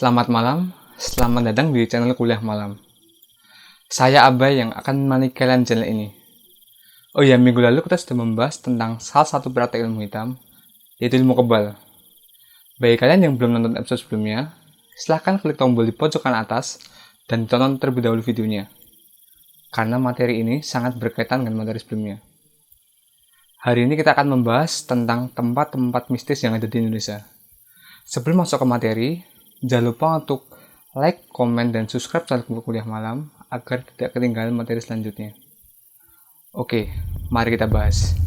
Selamat malam, selamat datang di channel Kuliah Malam. Saya Abai yang akan menemani kalian channel ini. Oh ya, minggu lalu kita sudah membahas tentang salah satu praktek ilmu hitam, yaitu ilmu kebal. Bagi kalian yang belum nonton episode sebelumnya, silahkan klik tombol di pojokan atas dan tonton terlebih dahulu videonya. Karena materi ini sangat berkaitan dengan materi sebelumnya. Hari ini kita akan membahas tentang tempat-tempat mistis yang ada di Indonesia. Sebelum masuk ke materi, jangan lupa untuk like, komen, dan subscribe channel Kuliah Malam agar tidak ketinggalan materi selanjutnya. Oke, mari kita bahas.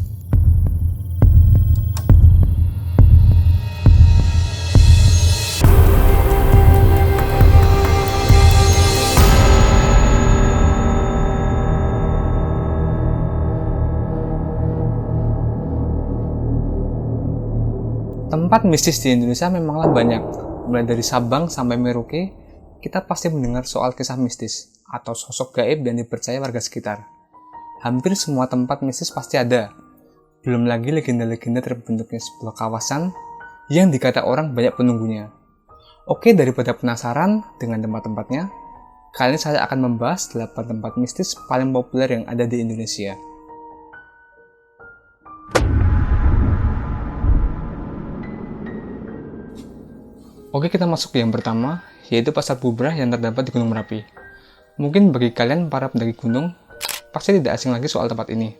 Tempat mistis di Indonesia memanglah banyak. Mulai dari Sabang sampai Merauke, kita pasti mendengar soal kisah mistis atau sosok gaib yang dipercaya warga sekitar. Hampir semua tempat mistis pasti ada. Belum lagi legenda-legenda terbentuknya sebuah kawasan yang dikata orang banyak penunggunya. Oke, daripada penasaran dengan tempat-tempatnya, kali ini saya akan membahas 8 tempat mistis paling populer yang ada di Indonesia. Oke, kita masuk ke yang pertama, yaitu Pasar Bubrah yang terdapat di Gunung Merapi. Mungkin bagi kalian para pendaki gunung, pasti tidak asing lagi soal tempat ini.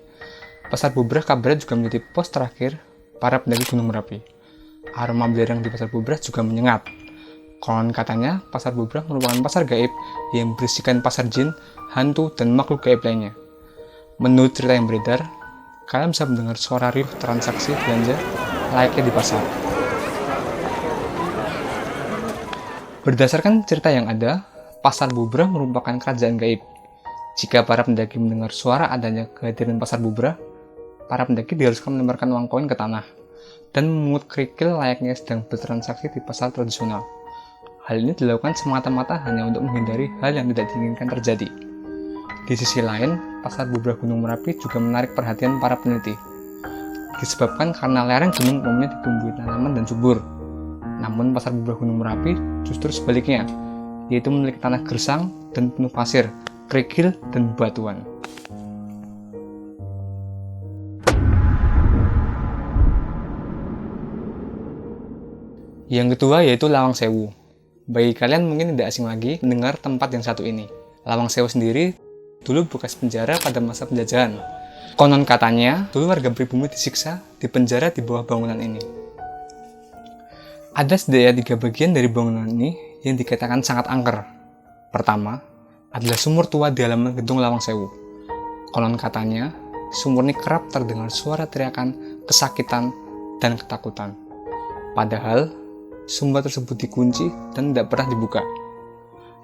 Pasar Bubrah kabarnya juga menjadi pos terakhir para pendaki Gunung Merapi. Aroma belerang di Pasar Bubrah juga menyengat. Konon katanya, Pasar Bubrah merupakan pasar gaib yang berisikan pasar jin, hantu, dan makhluk gaib lainnya. Menurut cerita yang beredar, kalian bisa mendengar suara riuh transaksi belanja layaknya di pasar. Berdasarkan cerita yang ada, Pasar Bubrah merupakan kerajaan gaib. Jika para pendaki mendengar suara adanya kehadiran Pasar Bubrah, para pendaki diharuskan melemparkan uang koin ke tanah dan memungut kerikil layaknya sedang bertransaksi di pasar tradisional. Hal ini dilakukan semata-mata hanya untuk menghindari hal yang tidak diinginkan terjadi. Di sisi lain, Pasar Bubrah Gunung Merapi juga menarik perhatian para peneliti. Disebabkan karena lereng gunung umumnya ditumbuhi tanaman dan subur. Namun Pasar Bubrah Gunung Merapi justru sebaliknya, yaitu memiliki tanah gersang dan penuh pasir, kerikil, dan batuan. Yang kedua yaitu Lawang Sewu. Bagi kalian mungkin tidak asing lagi mendengar tempat yang satu ini. Lawang Sewu sendiri dulu bekas penjara pada masa penjajahan. Konon katanya, dulu warga pribumi disiksa di penjara di bawah bangunan ini. Ada setidaknya 3 bagian dari bangunan ini yang dikatakan sangat angker. Pertama, adalah sumur tua di halaman gedung Lawang Sewu. Konon katanya, sumur ini kerap terdengar suara teriakan, kesakitan, dan ketakutan. Padahal, sumur tersebut dikunci dan tidak pernah dibuka.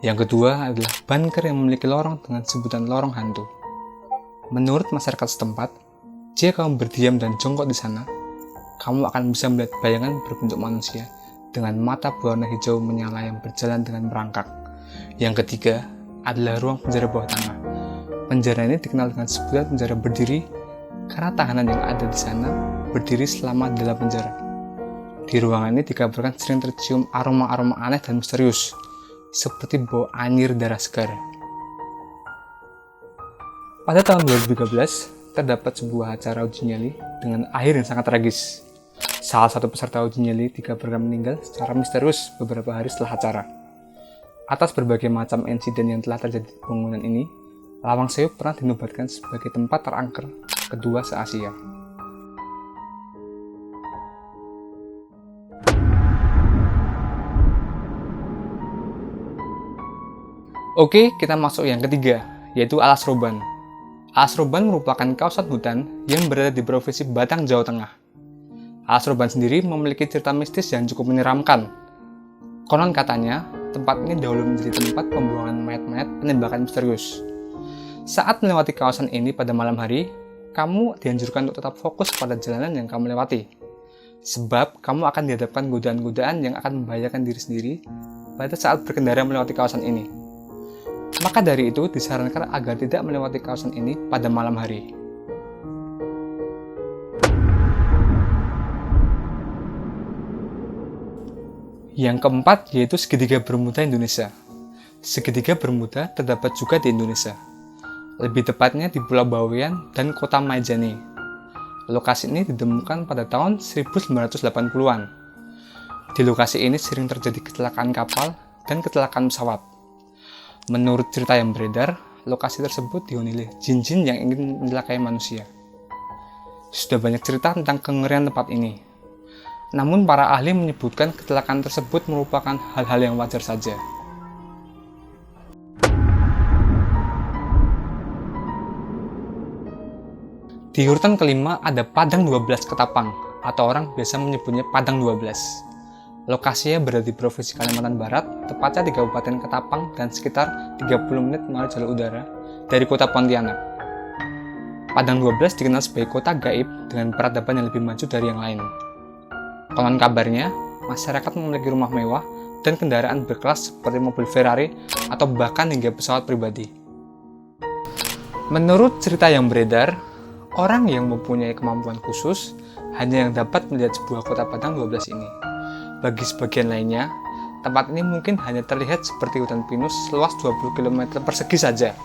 Yang kedua adalah bunker yang memiliki lorong dengan sebutan lorong hantu. Menurut masyarakat setempat, jika kamu berdiam dan jongkok di sana, kamu akan bisa melihat bayangan berbentuk manusia dengan mata berwarna hijau menyala yang berjalan dengan merangkak. Yang ketiga adalah ruang penjara bawah tanah. Penjara ini dikenal dengan sebutan penjara berdiri karena tahanan yang ada di sana berdiri selama dalam penjara. Di ruangan ini dikabarkan sering tercium aroma-aroma aneh dan misterius, seperti bau anyir darah segar. Pada tahun 2013, terdapat sebuah acara uji nyali dengan akhir yang sangat tragis. Salah satu peserta uji nyali dikabarkan meninggal secara misterius beberapa hari setelah acara. Atas berbagai macam insiden yang telah terjadi di bangunan ini, Lawang Sewu pernah dinobatkan sebagai tempat terangker kedua se-Asia. Oke, kita masuk yang ketiga, yaitu Alas Roban. Alas Roban merupakan kawasan hutan yang berada di Provinsi Batang, Jawa Tengah. Alas Roban sendiri memiliki cerita mistis yang cukup menyeramkan. Konon katanya, tempat ini dahulu menjadi tempat pembuangan mayat-mayat penembakan misterius. Saat melewati kawasan ini pada malam hari, kamu dianjurkan untuk tetap fokus pada jalanan yang kamu lewati. Sebab kamu akan dihadapkan godaan-godaan yang akan membahayakan diri sendiri pada saat berkendara melewati kawasan ini. Maka dari itu disarankan agar tidak melewati kawasan ini pada malam hari. Yang keempat yaitu segitiga Bermuda Indonesia. Segitiga Bermuda terdapat juga di Indonesia, lebih tepatnya di Pulau Bawean dan Kota Maijane. Lokasi ini ditemukan pada tahun 1980-an. Di lokasi ini sering terjadi kecelakaan kapal dan kecelakaan pesawat. Menurut cerita yang beredar, lokasi tersebut dihuni oleh jin-jin yang ingin mencelakai manusia. Sudah banyak cerita tentang kengerian tempat ini. Namun para ahli menyebutkan kecelakaan tersebut merupakan hal-hal yang wajar saja. Di urutan kelima ada Padang 12 Ketapang, atau orang biasa menyebutnya Padang 12. Lokasinya berada di Provinsi Kalimantan Barat, tepatnya di Kabupaten Ketapang dan sekitar 30 menit melalui jalur udara dari kota Pontianak. Padang 12 dikenal sebagai kota gaib dengan peradaban yang lebih maju dari yang lain. Konon kabarnya, masyarakat memiliki rumah mewah dan kendaraan berkelas seperti mobil Ferrari atau bahkan hingga pesawat pribadi. Menurut cerita yang beredar, orang yang mempunyai kemampuan khusus hanya yang dapat melihat sebuah kota Padang 12 ini. Bagi sebagian lainnya, tempat ini mungkin hanya terlihat seperti hutan pinus seluas 20 km persegi saja.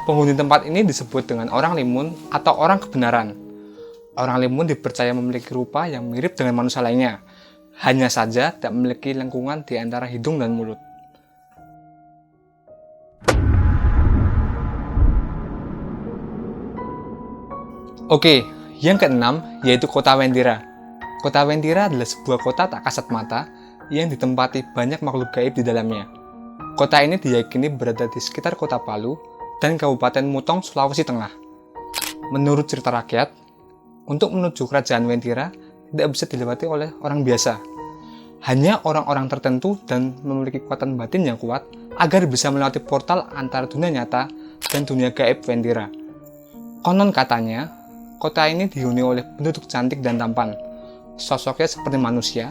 Penghuni tempat ini disebut dengan orang limun atau orang kebenaran. Orang limun dipercaya memiliki rupa yang mirip dengan manusia lainnya, hanya saja tidak memiliki lengkungan di antara hidung dan mulut. Oke, yang keenam yaitu Kota Wentira. Kota Wentira adalah sebuah kota tak kasat mata yang ditempati banyak makhluk gaib di dalamnya. Kota ini diyakini berada di sekitar kota Palu dan Kabupaten Mutong, Sulawesi Tengah. Menurut cerita rakyat, untuk menuju kerajaan Wentira tidak bisa dilewati oleh orang biasa. Hanya orang-orang tertentu dan memiliki kekuatan batin yang kuat agar bisa melewati portal antara dunia nyata dan dunia gaib Wentira. Konon katanya, kota ini dihuni oleh penduduk cantik dan tampan. Sosoknya seperti manusia,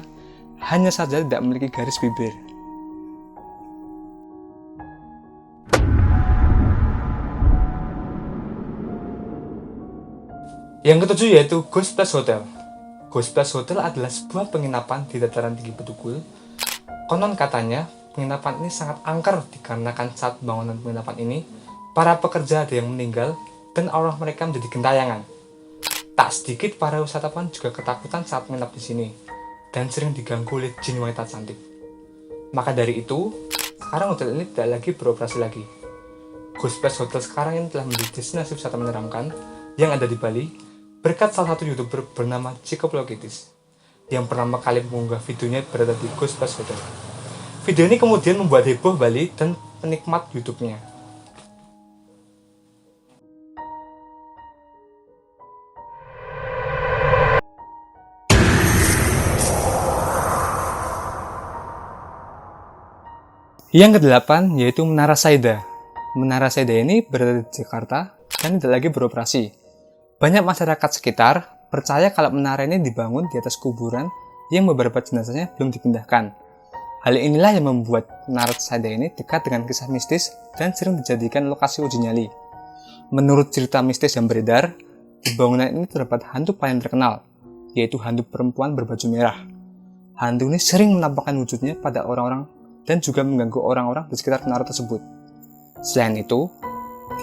hanya saja tidak memiliki garis bibir. Yang ketujuh yaitu Ghost Plus Hotel. Ghost Plus Hotel adalah sebuah penginapan di dataran tinggi Bedugul. Konon katanya, penginapan ini sangat angker dikarenakan saat bangunan penginapan ini, para pekerja ada yang meninggal dan arwah mereka menjadi gentayangan. Tak sedikit para wisatawan juga ketakutan saat menginap di sini dan sering diganggu oleh jin wanita cantik. Maka dari itu, sekarang hotel ini tidak lagi beroperasi lagi. Ghost Plus Hotel sekarang ini telah menjadi destinasi wisata menyeramkan yang ada di Bali berkat salah satu YouTuber bernama Jacob Lokitis yang pertama kali mengunggah videonya berada di Ghost Plus Hotel. Video ini kemudian membuat heboh Bali dan penikmat YouTube-nya. Yang kedelapan yaitu Menara Saida. Menara Saida ini berada di Jakarta dan tidak lagi beroperasi. Banyak masyarakat sekitar percaya kalau menara ini dibangun di atas kuburan yang beberapa jenazahnya belum dipindahkan. Hal inilah yang membuat Menara Saida ini dekat dengan kisah mistis dan sering dijadikan lokasi uji nyali. Menurut cerita mistis yang beredar, di bangunan ini terdapat hantu paling terkenal, yaitu hantu perempuan berbaju merah. Hantu ini sering menampakkan wujudnya pada orang-orang dan juga mengganggu orang-orang di sekitar menara tersebut. Selain itu,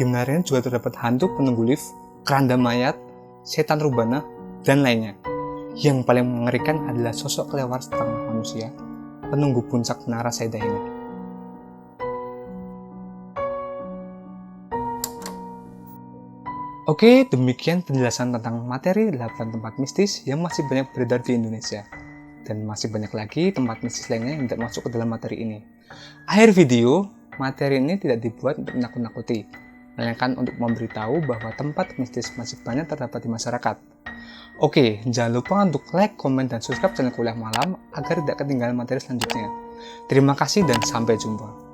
di menara ini juga terdapat hantu penunggu lift, keranda mayat, setan rubana, dan lainnya. Yang paling mengerikan adalah sosok kelewar setengah manusia, penunggu puncak Menara Saida ini. Oke, demikian penjelasan tentang materi 8 tempat mistis yang masih banyak beredar di Indonesia. Dan masih banyak lagi tempat mistis lainnya yang tidak masuk ke dalam materi ini. Akhir video, materi ini tidak dibuat untuk menakut-nakuti, melainkan untuk memberitahu bahwa tempat mistis masih banyak terdapat di masyarakat. Oke, jangan lupa untuk like, komen, dan subscribe channel Kuliah Malam agar tidak ketinggalan materi selanjutnya. Terima kasih dan sampai jumpa.